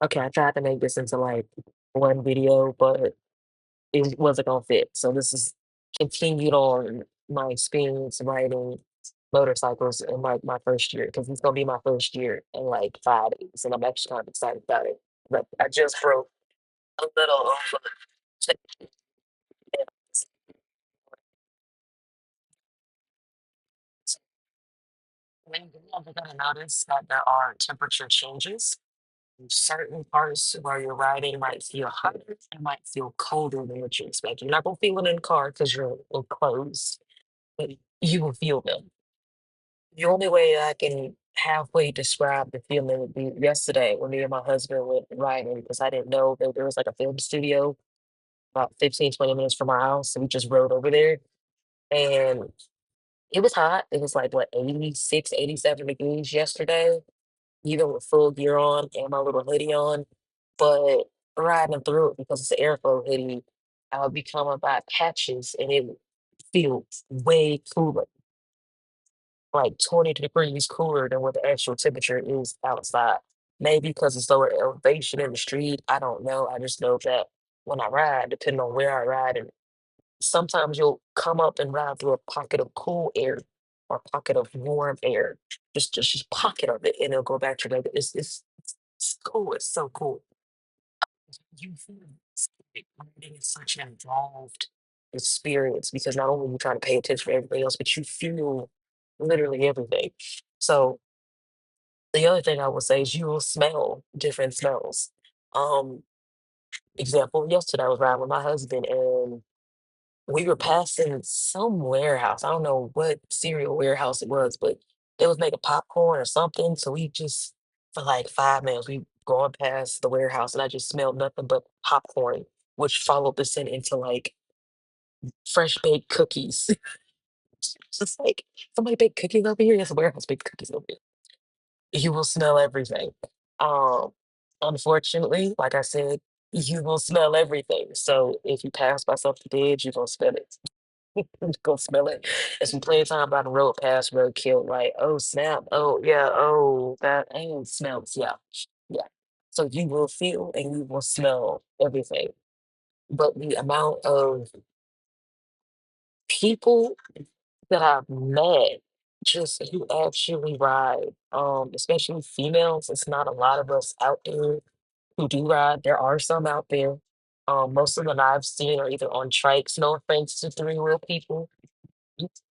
okay, I tried to make this into like one video, but it wasn't gonna fit. So this is continued on my experience riding motorcycles in like my first year because it's gonna be my first year in like 5 days, and I'm actually kind of excited about it. But I just broke a little over. When you're gonna notice that there are temperature changes. Certain parts where you're riding might feel hotter and might feel colder than what you expect. You're not gonna feel it in the car because you're enclosed, but you will feel them. The only way I can halfway describe the feeling would be yesterday when me and my husband went riding because I didn't know that there was like a film studio about 15, 20 minutes from our house. So we just rode over there and it was hot. It was like what, 86, 87 degrees yesterday, even with full gear on and my little hoodie on. But riding through it because it's an airflow hoodie, I would be coming by patches and it would feel way cooler, like 20 degrees cooler than what the actual temperature is outside. Maybe because it's lower elevation in the street. I don't know. I just know that when I ride, depending on where I ride, and sometimes you'll come up and ride through a pocket of cool air or pocket of warm air, just pocket of it, and it'll go back to regular. It's cool. It's so cool. You feel like reading is such an involved experience because not only are you trying to pay attention to everything else, but you feel literally everything. So the other thing I would say is you will smell different smells. Um, example, yesterday I was riding with my husband and we were passing some warehouse. I don't know what cereal warehouse it was, but they was making popcorn or something. So we just, for like 5 minutes, we going past the warehouse and I just smelled nothing but popcorn, which followed the scent into like fresh baked cookies. It's just like somebody baked cookies over here. Yes, a warehouse baked cookies over here. You will smell everything. Um, unfortunately, like I said, you will smell everything. So if you pass by something dead, you're gonna smell it. Go smell it. It's some playtime by the road past roadkill, like, oh snap, oh yeah, oh that ain't smells, yeah. Yeah. So you will feel and you will smell everything. But the amount of people that I've met just who actually ride, especially females, it's not a lot of us out there who do ride. There are some out there. Most of them I've seen are either on trikes, no offense to three-wheel people,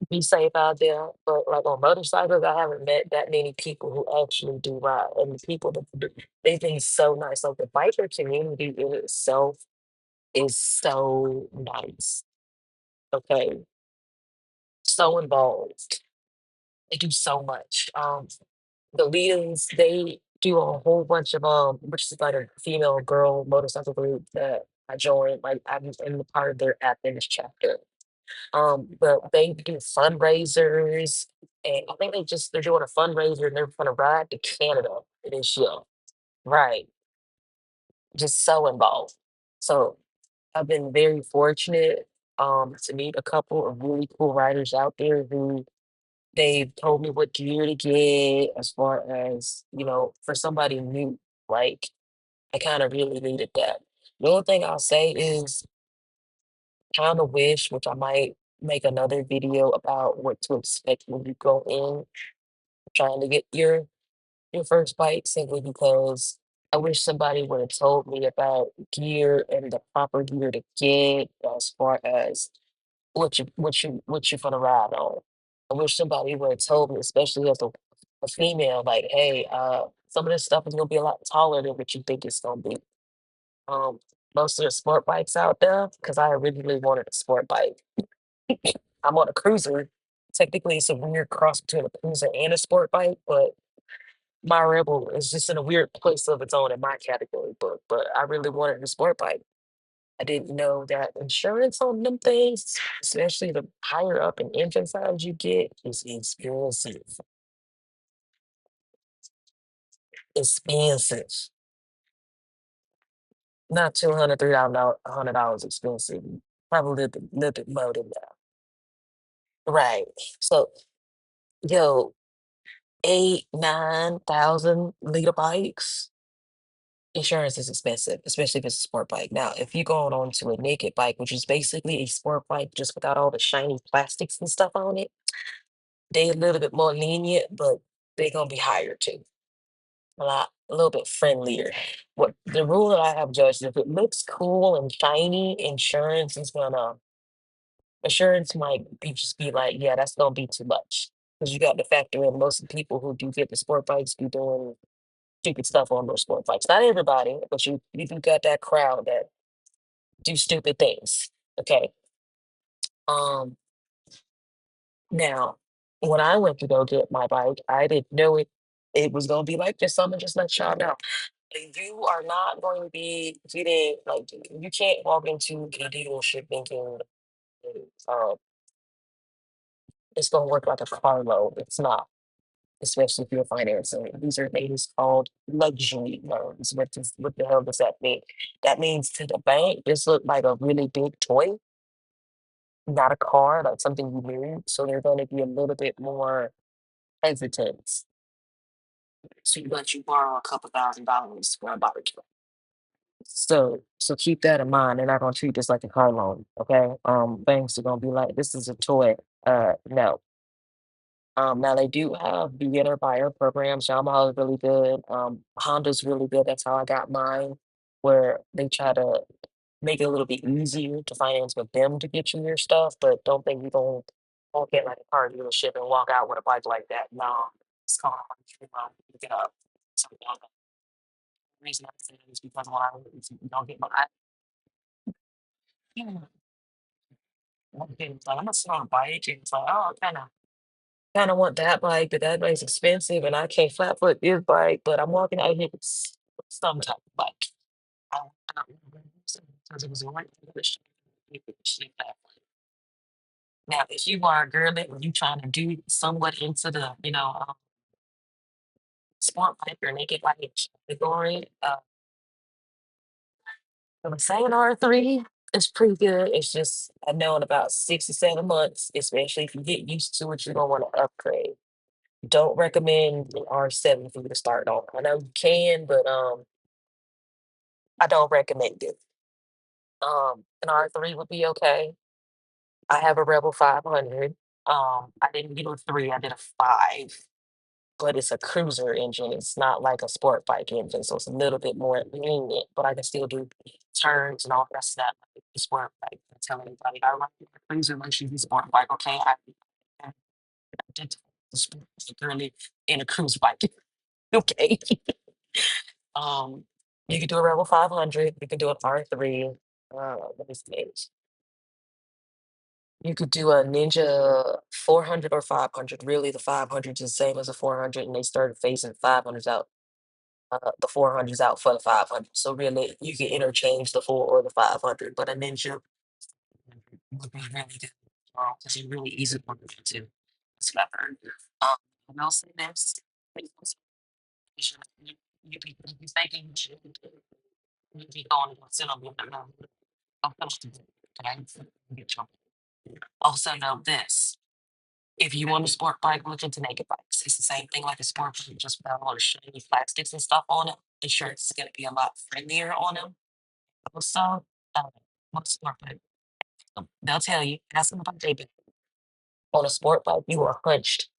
be safe out there. But like on motorcycles, I haven't met that many people who actually do ride. And the people that do, they think so nice. Like the biker community in itself is so nice. Okay. So involved. They do so much. The leaders, they do a whole bunch of which is like a female girl motorcycle group that I joined. Like I'm in the part of their Athens chapter. But they do fundraisers, and I think they're doing a fundraiser, and they're gonna ride to Canada this year. Right, just so involved. So I've been very fortunate to meet a couple of really cool riders out there who they've told me what gear to get as far as for somebody new. Like I kind of really needed that. The only thing I'll say is kind of wish, which I might make another video about what to expect when you go in trying to get your first bike, simply because I wish somebody would have told me about gear and the proper gear to get as far as what you're gonna ride on. I wish somebody would have told me, especially as a female, like, hey, some of this stuff is gonna be a lot taller than what you think it's gonna be. Um, most of the sport bikes out there, because I originally wanted a sport bike. I'm on a cruiser. Technically, it's a weird cross between a cruiser and a sport bike, but my Rebel is just in a weird place of its own in my category. But I really wanted a sport bike. I didn't know that insurance on them things, especially the higher up in engine size you get, is expensive. Expensive. Not $200, $300 expensive. Probably little bit more than that. Right. So, yo, 8, 9,000 liter bikes. Insurance is expensive, especially if it's a sport bike. Now, if you're going on to a naked bike, which is basically a sport bike just without all the shiny plastics and stuff on it, they a little bit more lenient, but they're gonna be higher too. A little bit friendlier. What the rule that I have judged, if it looks cool and shiny, insurance might be just be like, yeah, that's gonna be too much. Because you got to factor in most of the people who do get the sport bikes be doing stupid stuff on those sport bikes. Not everybody, but you do got that crowd that do stupid things. Okay. Um Now when I went to go get my bike, I didn't know it was gonna be like this. So I'ma just let y'all know. You are not going to be getting like you can't walk into a dealership thinking uh, it's gonna work like a car loan. It's not, especially if you're financing. These are things called luxury loans. What the hell does that mean? That means to the bank, this looked like a really big toy, not a car, like something you need. So they're gonna be a little bit more hesitant to let you borrow a couple $1,000 for a barbecue. So keep that in mind. They're not gonna treat this like a car loan, okay? Banks are gonna be like, this is a toy. No. Now they do have beginner buyer programs. Yamaha is really good. Honda's really good. That's how I got mine, where they try to make it a little bit easier to finance with them to get you your stuff, but don't think you gonna walk in like a car dealership and walk out with a bike like that. No, it's gonna look it up. So the reason I say that is because when I you don't get my okay, it's like, I'm gonna sit on a bike, and it's like, oh, I kinda want that bike, but that bike's expensive, and I can't flat foot this bike, but I'm walking out here with some type of bike. I don't remember because it was a white English. Now, if you are a girly and you trying to do somewhat into the, sport bike or naked bike category, I'm saying R3 is pretty good. It's just I know in about 6 to 7 months, especially if you get used to it, you're gonna want to upgrade. Don't recommend the R7 for you to start on. I know you can, but I don't recommend it. An R3 would be okay. I have a Rebel 500. I didn't get a three, I did a five, but it's a cruiser engine. It's not like a sport bike engine, so it's a little bit more lenient, but I can still do turns and all that stuff like the sport bike. I tell anybody I like a cruiser when she's a sport bike, okay? I did the sport bike really in a cruise bike. Okay. Um, you could do a Rebel 500, you could do an R3. Let me see. You could do a Ninja 400 or 500. Really, the 500 is the same as a 400, and they started phasing 500s out. The 400s out for the 500. So really, you can interchange the four or the 500, but a Ninja would be really good because you're really easy to get to. That's what I've heard. Um, and I'll say this: you be thinking you be going to sit on the I'm comfortable. Okay, get your also know this. If you want a sport bike, look into naked bikes. It's the same thing like a sport bike, just without all the shiny plastics and stuff on it. Insurance is going to be a lot friendlier on them. Also, most sport bike, they'll tell you, ask them about their on a sport bike, you are hunched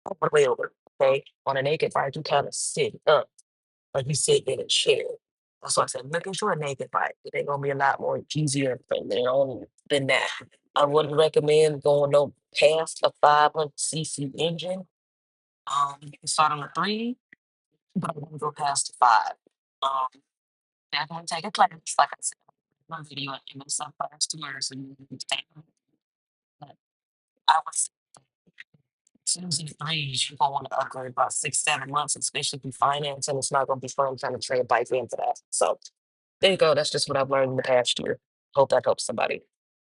all the way over. Okay, on a naked bike, you kind of sit up, like you sit in a chair. That's why I said, look into a naked bike. They're gonna be a lot more easier and friendlier on you than that. I wouldn't recommend going no past a 500cc engine. You can start on a three, but I wouldn't go past a five. Um, Definitely take a class, like I said, my video and my some class to learn, so you can take them. But I was choosing threes, you're gonna want to upgrade about 6, 7 months, especially if you finance, and it's not gonna be fun trying to trade bike in for that. So there you go. That's just what I've learned in the past year. Hope that helps somebody.